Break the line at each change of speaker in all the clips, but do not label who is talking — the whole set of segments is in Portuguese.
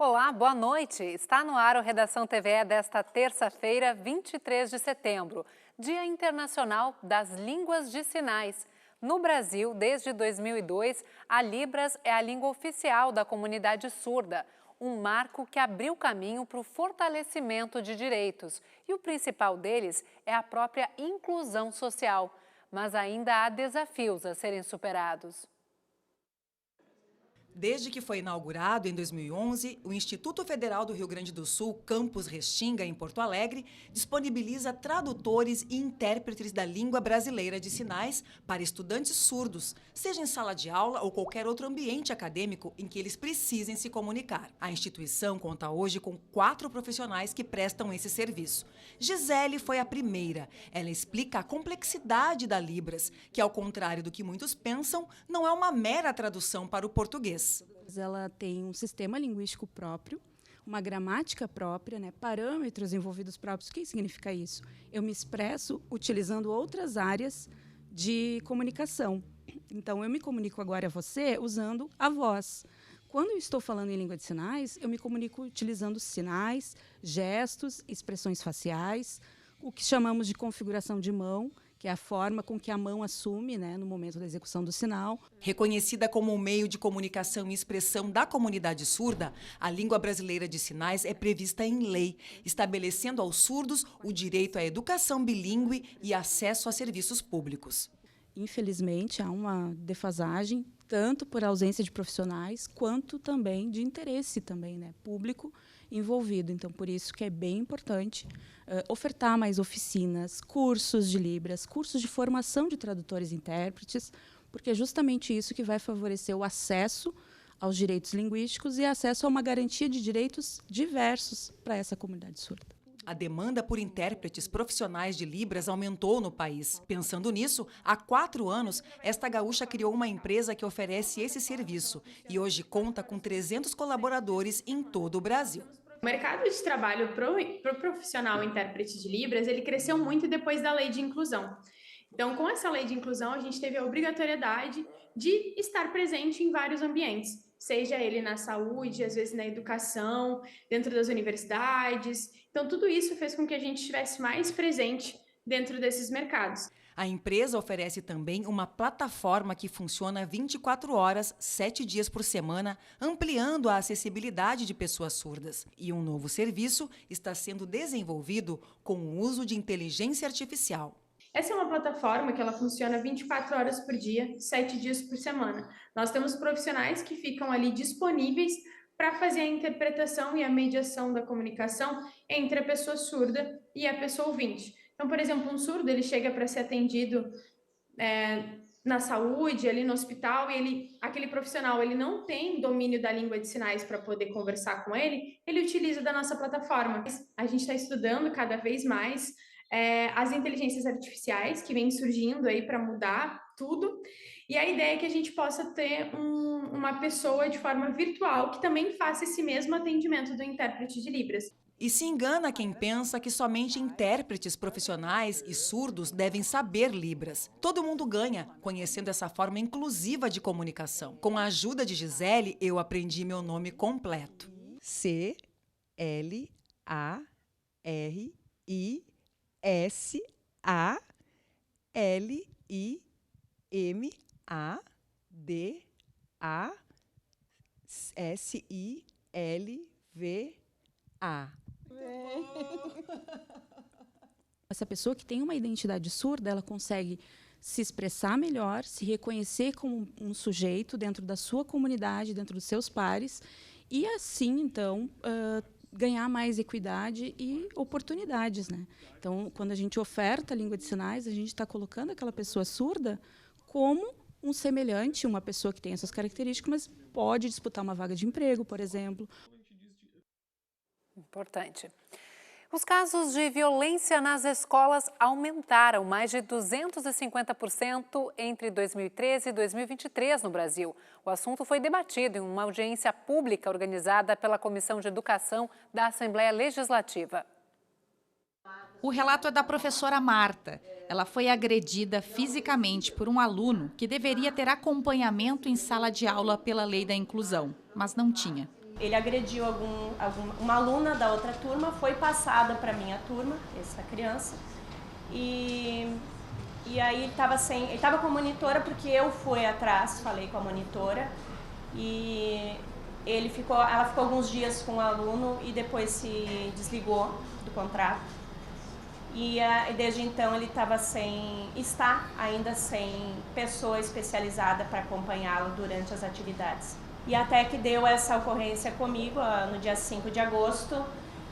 Olá, boa noite. Está no ar o Redação TVE desta terça-feira, 23 de setembro, Dia Internacional das Línguas de Sinais. No Brasil, desde 2002, a Libras é a língua oficial da comunidade surda, um marco que abriu caminho para o fortalecimento de direitos. E o principal deles é a própria inclusão social. Mas ainda há desafios a serem superados.
Desde que foi inaugurado em 2011, o Instituto Federal do Rio Grande do Sul, Campus Restinga, em Porto Alegre, disponibiliza tradutores e intérpretes da língua brasileira de sinais para estudantes surdos, seja em sala de aula ou qualquer outro ambiente acadêmico em que eles precisem se comunicar. A instituição conta hoje com 4 profissionais que prestam esse serviço. Gisele foi a primeira. Ela explica a complexidade da Libras, que, ao contrário do que muitos pensam, não é uma mera tradução para o português.
Ela tem um sistema linguístico próprio, uma gramática própria, parâmetros envolvidos próprios. O que significa isso? Eu me expresso utilizando outras áreas de comunicação. Então, eu me comunico agora a você usando a voz. Quando eu estou falando em língua de sinais, eu me comunico utilizando sinais, gestos, expressões faciais, o que chamamos de configuração de mão, que é a forma com que a mão assume, no momento da execução do sinal.
Reconhecida como um meio de comunicação e expressão da comunidade surda, a língua brasileira de sinais é prevista em lei, estabelecendo aos surdos o direito à educação bilíngue e acesso a serviços públicos.
Infelizmente, há uma defasagem, tanto por ausência de profissionais, quanto também de interesse público envolvido. Então, por isso que é bem importante ofertar mais oficinas, cursos de Libras, cursos de formação de tradutores e intérpretes, porque é justamente isso que vai favorecer o acesso aos direitos linguísticos e acesso a uma garantia de direitos diversos para essa comunidade surda.
A demanda por intérpretes profissionais de Libras aumentou no país. Pensando nisso, há 4 anos, esta gaúcha criou uma empresa que oferece esse serviço e hoje conta com 300 colaboradores em todo o Brasil.
O mercado de trabalho para o profissional intérprete de Libras, ele cresceu muito depois da lei de inclusão. Então, com essa lei de inclusão, a gente teve a obrigatoriedade de estar presente em vários ambientes, seja ele na saúde, às vezes na educação, dentro das universidades. Então, tudo isso fez com que a gente estivesse mais presente dentro desses mercados.
A empresa oferece também uma plataforma que funciona 24 horas, 7 dias por semana, ampliando a acessibilidade de pessoas surdas. E um novo serviço está sendo desenvolvido com o uso de inteligência artificial.
Essa é uma plataforma que ela funciona 24 horas por dia, 7 dias por semana. Nós temos profissionais que ficam ali disponíveis para fazer a interpretação e a mediação da comunicação entre a pessoa surda e a pessoa ouvinte. Então, por exemplo, um surdo ele chega para ser atendido na saúde, ali no hospital, e aquele profissional ele não tem domínio da língua de sinais para poder conversar com ele utiliza da nossa plataforma. A gente está estudando cada vez mais as inteligências artificiais que vêm surgindo aí para mudar tudo, e a ideia é que a gente possa ter uma pessoa de forma virtual que também faça esse mesmo atendimento do intérprete de Libras.
E se engana quem pensa que somente intérpretes profissionais e surdos devem saber Libras. Todo mundo ganha conhecendo essa forma inclusiva de comunicação. Com a ajuda de Gisele, eu aprendi meu nome completo.
CLIMADASSILVA. Essa pessoa que tem uma identidade surda, ela consegue se expressar melhor, se reconhecer como um sujeito dentro da sua comunidade, dentro dos seus pares, e assim, então, ganhar mais equidade e oportunidades. Então, quando a gente oferta a língua de sinais, a gente está colocando aquela pessoa surda como um semelhante, uma pessoa que tem essas características, mas pode disputar uma vaga de emprego, por exemplo.
Importante. Os casos de violência nas escolas aumentaram mais de 250% entre 2013 e 2023 no Brasil. O assunto foi debatido em uma audiência pública organizada pela Comissão de Educação da Assembleia Legislativa.
O relato é da professora Marta. Ela foi agredida fisicamente por um aluno que deveria ter acompanhamento em sala de aula pela lei da inclusão, mas não tinha.
ele agrediu uma aluna da outra turma, foi passada para minha turma, essa criança, e aí ele estava com a monitora porque eu fui atrás, falei com a monitora, e ela ficou alguns dias com o aluno e depois se desligou do contrato. E desde então ele está ainda sem pessoa especializada para acompanhá-lo durante as atividades. E até que deu essa ocorrência comigo no dia 5 de agosto,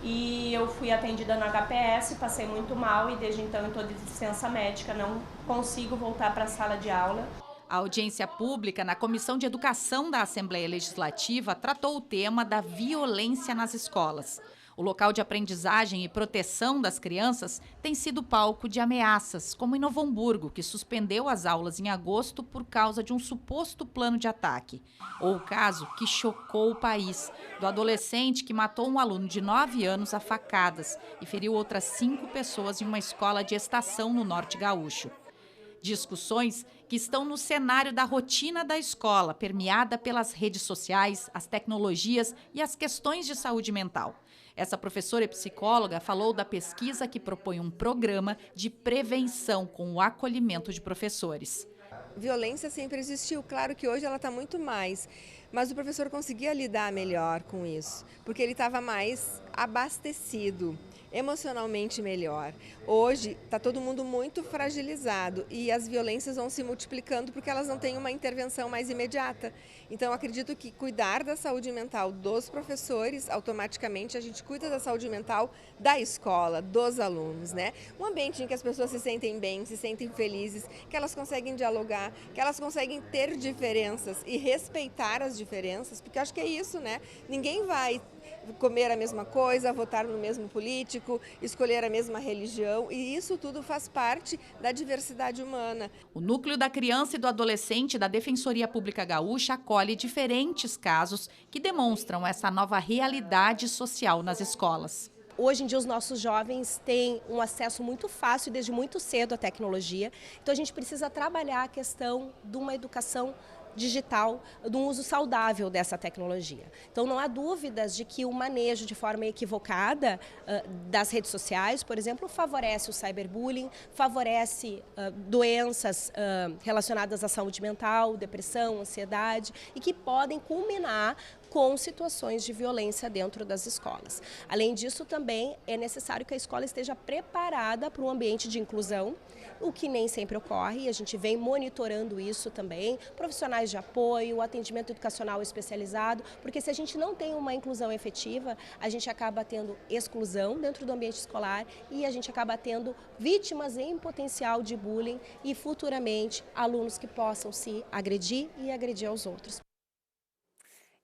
e eu fui atendida no HPS, passei muito mal e desde então eu estou de licença médica, não consigo voltar para a sala de aula.
A audiência pública na Comissão de Educação da Assembleia Legislativa tratou o tema da violência nas escolas. O local de aprendizagem e proteção das crianças tem sido palco de ameaças, como em Novo Hamburgo, que suspendeu as aulas em agosto por causa de um suposto plano de ataque. Ou o caso que chocou o país, do adolescente que matou um aluno de 9 anos a facadas e feriu outras 5 pessoas em uma escola de Estação no Norte Gaúcho. Discussões que estão no cenário da rotina da escola, permeada pelas redes sociais, as tecnologias e as questões de saúde mental. Essa professora e psicóloga falou da pesquisa que propõe um programa de prevenção com o acolhimento de professores.
Violência sempre existiu, claro que hoje ela está muito mais, mas o professor conseguia lidar melhor com isso, porque ele estava mais abastecido, emocionalmente melhor. Hoje está todo mundo muito fragilizado e as violências vão se multiplicando porque elas não têm uma intervenção mais imediata. Então acredito que cuidar da saúde mental dos professores, automaticamente a gente cuida da saúde mental da escola, dos alunos, né? Um ambiente em que as pessoas se sentem bem, se sentem felizes, que elas conseguem dialogar, que elas conseguem ter diferenças e respeitar as diferenças, porque acho que é isso, né? Ninguém vai comer a mesma coisa, votar no mesmo político, escolher a mesma religião, e isso tudo faz parte da diversidade humana.
O Núcleo da Criança e do Adolescente da Defensoria Pública Gaúcha acolhe diferentes casos que demonstram essa nova realidade social nas escolas.
Hoje em dia os nossos jovens têm um acesso muito fácil desde muito cedo à tecnologia, então a gente precisa trabalhar a questão de uma educação digital, do uso saudável dessa tecnologia. Então não há dúvidas de que o manejo de forma equivocada das redes sociais, por exemplo, favorece o cyberbullying, favorece doenças relacionadas à saúde mental, depressão, ansiedade, e que podem culminar com situações de violência dentro das escolas. Além disso, também é necessário que a escola esteja preparada para um ambiente de inclusão, o que nem sempre ocorre, e a gente vem monitorando isso também, profissionais de apoio, atendimento educacional especializado, porque se a gente não tem uma inclusão efetiva, a gente acaba tendo exclusão dentro do ambiente escolar e a gente acaba tendo vítimas em potencial de bullying e futuramente alunos que possam se agredir e agredir aos outros.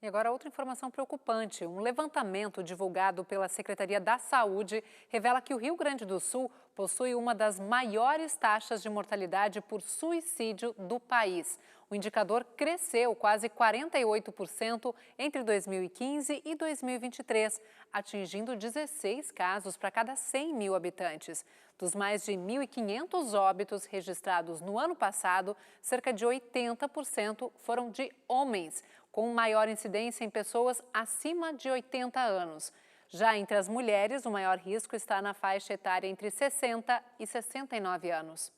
E agora outra informação preocupante. Um levantamento divulgado pela Secretaria da Saúde revela que o Rio Grande do Sul possui uma das maiores taxas de mortalidade por suicídio do país. O indicador cresceu quase 48% entre 2015 e 2023, atingindo 16 casos para cada 100 mil habitantes. Dos mais de 1.500 óbitos registrados no ano passado, cerca de 80% foram de homens, com maior incidência em pessoas acima de 80 anos. Já entre as mulheres, o maior risco está na faixa etária entre 60 e 69 anos.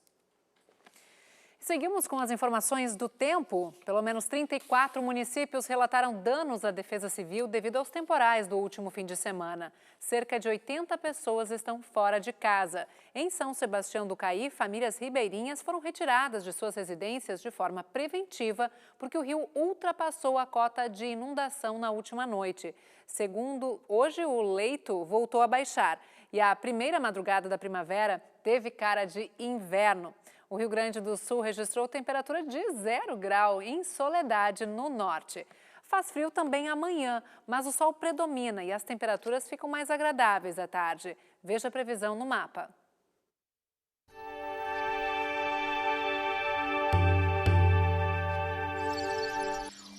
Seguimos com as informações do tempo. Pelo menos 34 municípios relataram danos à defesa civil devido aos temporais do último fim de semana. Cerca de 80 pessoas estão fora de casa. Em São Sebastião do Caí, famílias ribeirinhas foram retiradas de suas residências de forma preventiva porque o rio ultrapassou a cota de inundação na última noite. Segundo, hoje o leito voltou a baixar e a primeira madrugada da primavera teve cara de inverno. O Rio Grande do Sul registrou temperatura de 0 grau em Soledade, no norte. Faz frio também amanhã, mas o sol predomina e as temperaturas ficam mais agradáveis à tarde. Veja a previsão no mapa.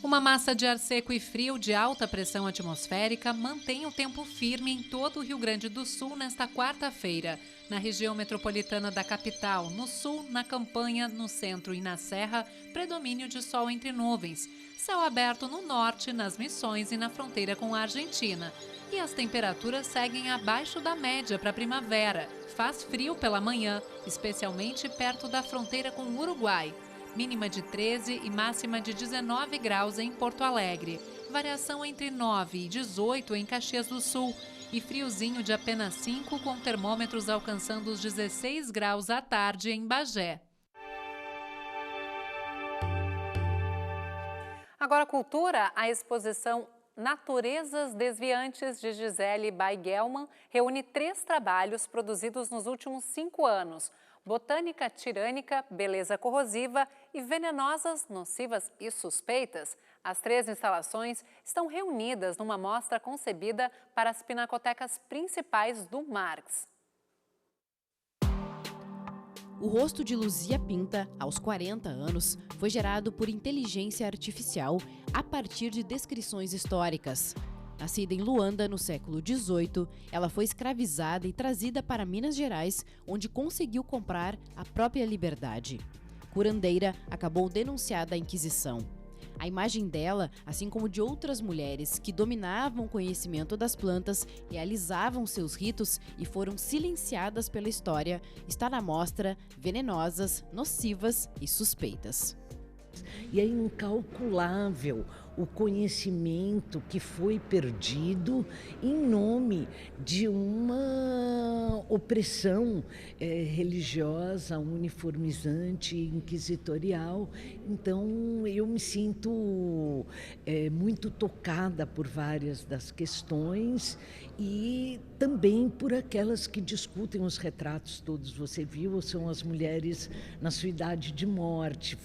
Uma massa de ar seco e frio de alta pressão atmosférica mantém o tempo firme em todo o Rio Grande do Sul nesta quarta-feira. Na região metropolitana da capital, no sul, na Campanha, no centro e na Serra, predomínio de sol entre nuvens. Céu aberto no norte, nas Missões e na fronteira com a Argentina. E as temperaturas seguem abaixo da média para a primavera. Faz frio pela manhã, especialmente perto da fronteira com o Uruguai. Mínima de 13 e máxima de 19 graus em Porto Alegre. Variação entre 9 e 18 em Caxias do Sul. E friozinho de apenas 5, com termômetros alcançando os 16 graus à tarde em Bagé. Agora, cultura, a exposição Naturezas Desviantes de Gisele Baigelman reúne 3 trabalhos produzidos nos últimos 5 anos. Botânica tirânica, beleza corrosiva e venenosas, nocivas e suspeitas. As 3 instalações estão reunidas numa mostra concebida para as pinacotecas principais do Marx.
O rosto de Luzia Pinta, aos 40 anos, foi gerado por inteligência artificial a partir de descrições históricas. Nascida em Luanda no século XVIII, ela foi escravizada e trazida para Minas Gerais, onde conseguiu comprar a própria liberdade. Curandeira, acabou denunciada à Inquisição. A imagem dela, assim como de outras mulheres que dominavam o conhecimento das plantas, realizavam seus ritos e foram silenciadas pela história, está na mostra Venenosas, Nocivas e Suspeitas.
E é incalculável o conhecimento que foi perdido em nome de uma opressão religiosa, uniformizante, inquisitorial. Então, eu me sinto muito tocada por várias das questões e também por aquelas que discutem os retratos todos. Você viu, são as mulheres na sua idade de morte,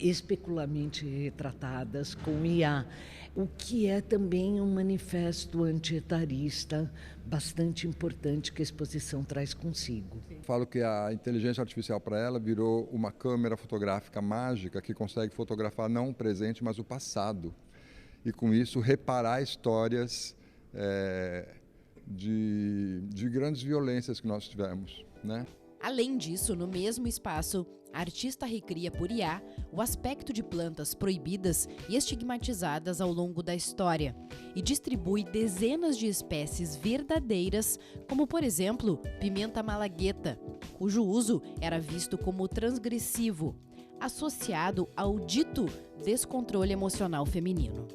especulamente retratadas com IA, o que é também um manifesto antietarista bastante importante que a exposição traz consigo.
Falo que a inteligência artificial para ela virou uma câmera fotográfica mágica que consegue fotografar não o presente, mas o passado. E com isso reparar histórias de grandes violências que nós tivemos, né?
Além disso, no mesmo espaço, a artista recria por IA o aspecto de plantas proibidas e estigmatizadas ao longo da história e distribui dezenas de espécies verdadeiras, como por exemplo, pimenta malagueta, cujo uso era visto como transgressivo, associado ao dito descontrole emocional feminino.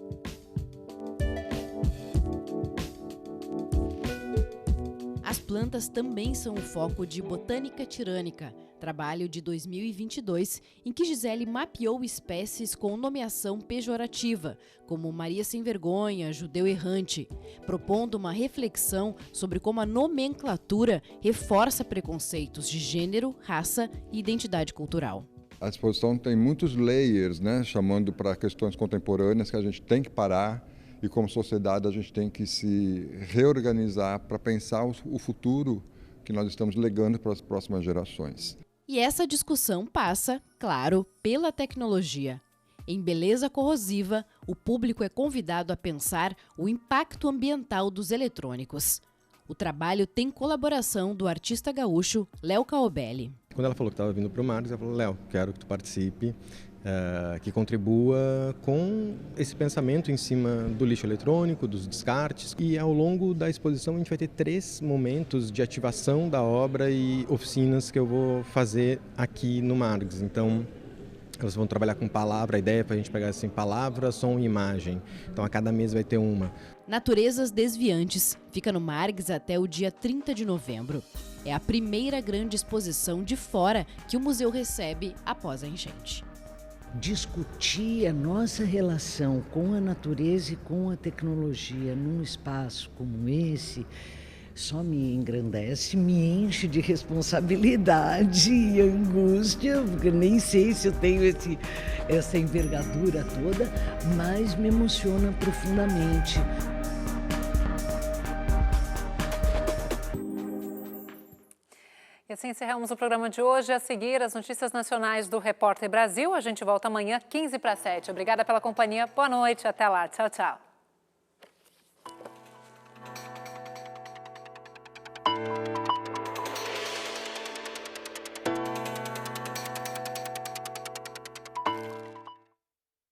As plantas também são o foco de Botânica Tirânica, trabalho de 2022, em que Gisele mapeou espécies com nomeação pejorativa, como Maria Sem Vergonha, Judeu Errante, propondo uma reflexão sobre como a nomenclatura reforça preconceitos de gênero, raça e identidade cultural.
A exposição tem muitos layers, né, chamando para questões contemporâneas que a gente tem que parar. E como sociedade a gente tem que se reorganizar para pensar o futuro que nós estamos legando para as próximas gerações.
E essa discussão passa, claro, pela tecnologia. Em Beleza Corrosiva, o público é convidado a pensar o impacto ambiental dos eletrônicos. O trabalho tem colaboração do artista gaúcho Léo Caobelli.
Quando ela falou que estava vindo para o Marx, ela falou: Léo, quero que tu participe, que contribua com esse pensamento em cima do lixo eletrônico, dos descartes. E ao longo da exposição a gente vai ter 3 momentos de ativação da obra e oficinas que eu vou fazer aqui no Marx. Então, elas vão trabalhar com palavra, a ideia é para a gente pegar assim, palavra, som e imagem. Então a cada mês vai ter uma.
Naturezas Desviantes fica no Marx até o dia 30 de novembro. É a primeira grande exposição de fora que o museu recebe após a enchente.
Discutir a nossa relação com a natureza e com a tecnologia num espaço como esse só me engrandece, me enche de responsabilidade e angústia, porque nem sei se eu tenho essa envergadura toda, mas me emociona profundamente.
E assim encerramos o programa de hoje. A seguir, as notícias nacionais do Repórter Brasil. A gente volta amanhã, 6:45. Obrigada pela companhia. Boa noite. Até lá. Tchau, tchau.